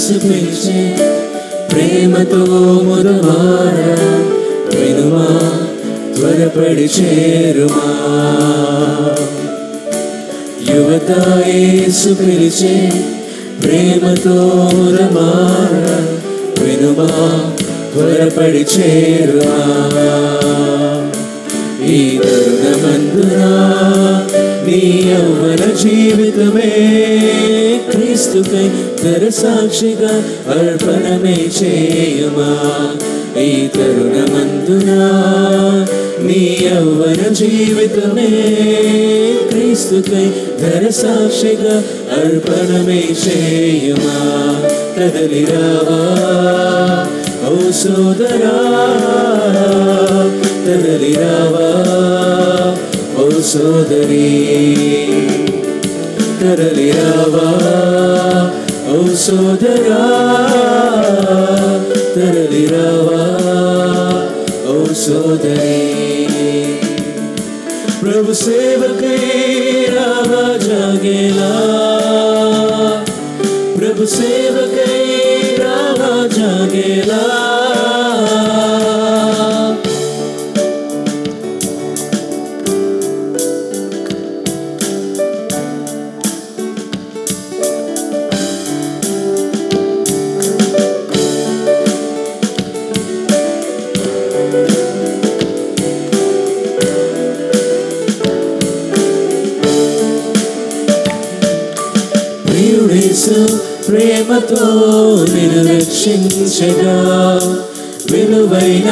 యేసు పిలిచే ప్రేమతో ముదమారా వినుమా త్వరపడి చేరుమా యువత యేసు పిలిచే ప్రేమతో ముదమారా వినుమా త్వరపడి చేరుమా ఈ తరుణమందునా నీ యవ్వన జీవితమే క్రీస్తుకై దరసాక్షిగా అర్పణమే చేయుమా ఈ తరుణమందునా నీ యవ్వన జీవితమే క్రీస్తుకై దరసాక్షిగా అర్పణమే చేయుమా కదలిరావా ఓ సోదరా కదలిరావా ఓ సోదరీ కదలిరావా ఓ సోదరా కదలిరావా ఓ సోదరీ ప్రభు సేవకై రావా జాగేలా ప్రభు సేవకై రావా జాగేలా ప్రేమతో నిన్ను రక్షించగా విలువైన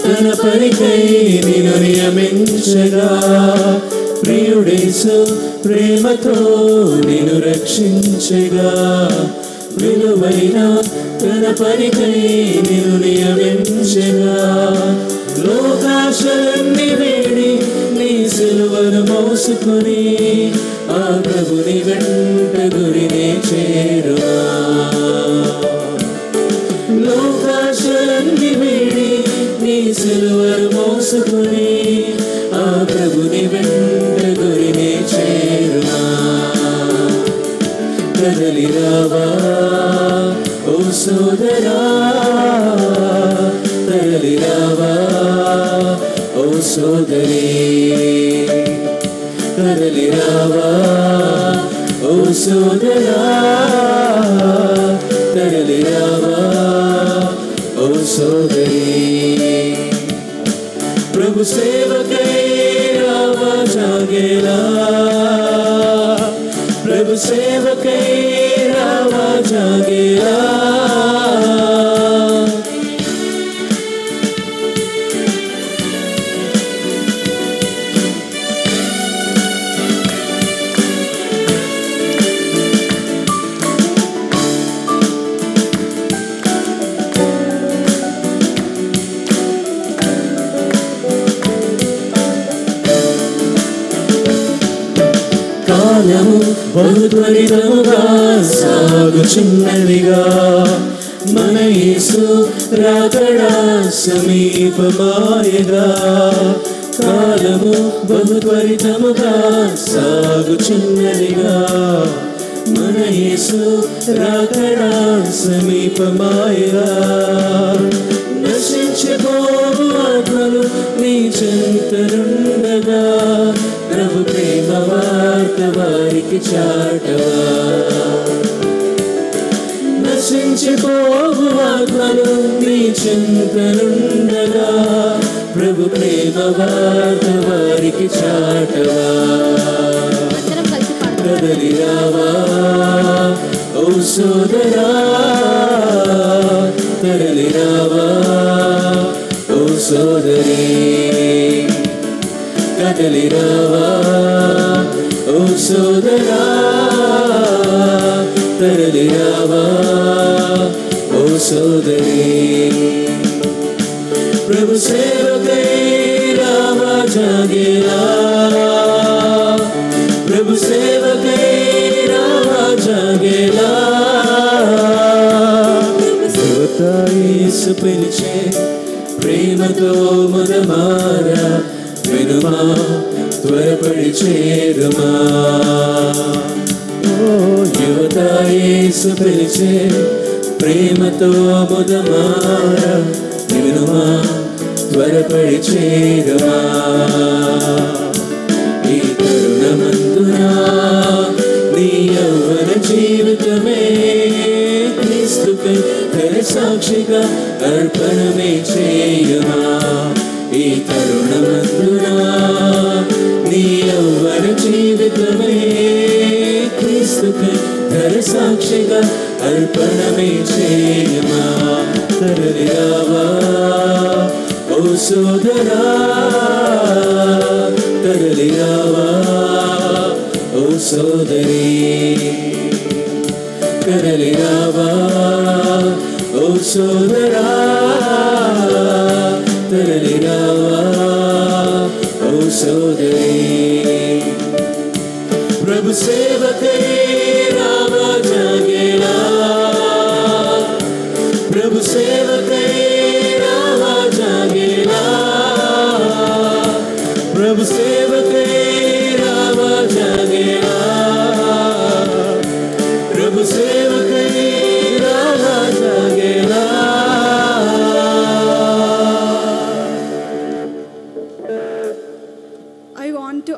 తన పనికై నిన్ను నియమించగా ప్రియుడేసు ప్రేమతో నిన్ను రక్షించగా విలువైన తన పనికై నిన్ను నియమించగా లోకాశలన్నీ వేడి నీ సిలువను మోసుకొని ఆ ప్రభుని వెంట గురినే చేరుమా లోకాశలన్నీ వేడి నీ సిలువను మోసుకొని ఆ ప్రభుని వెంట గురినే చేరుమా కదలిరావా ఓ సోదరా కదలిరావా ఓ సోదరీ కదలిరావా ఓ సోదరా కదలిరావా ఓ సోదరీ ప్రభు సేవకై రావా జాగేలా ప్రభు సేవకై రావా జాగేలా కాలము బహుత్వరితముగా సాగుచున్నదిగా మన యేసు రాకడా సమీపమాయగా కాలము బహుత్వరితముగా సాగుచున్నదిగా మన యేసు రాకడా సమీపమాయగా నశించిపోవు ఆత్మలు నీ చెంతనుండగా ప్రభు ప్రేమ వార్త వారికి చాటవా నశించిపోవు ఆత్మలు నీ చింతనుండగా ప్రభు ప్రేమ వార్త వారికి చాటవా కదలిరావా ఓ సోదరా కదలిరావా ఓ సోదరీ కదలిరావా ఓ సోదరా కదలిరావా ఓ సోదరీ ప్రభు సేవకై రావా జాగేలా ప్రభు సేవకై రావా జాగేలా యువత యేసు పిలిచే ప్రేమతో ముదమారా వినుమా త్వరపడి చేరుమా ఓ యువత యేసు పిలిచే ప్రేమతో ముదమార వినుమా త్వరపడి చేరుమా ఈ తరుణమందునా నీ యవ్వన జీవితమే క్రీస్తుకై ధర సాక్షిగా అర్పణమే చేయుమా ఈ తరుణమందునా నీ యవ్వన జీవితమే క్రీస్తుకై ధర సాక్షిగా అర్పణమే చేయుమా తరలిరావా ఓ సోదరా తరలిరావా ఓ సోదరి తరలిరావా ఓ సోదరా తరలిరావా ఓ సోదరి ప్రభు సేవకై రావా జాగేలా ప్రభు సేవకై రావా జాగేలా ప్రభు సేవ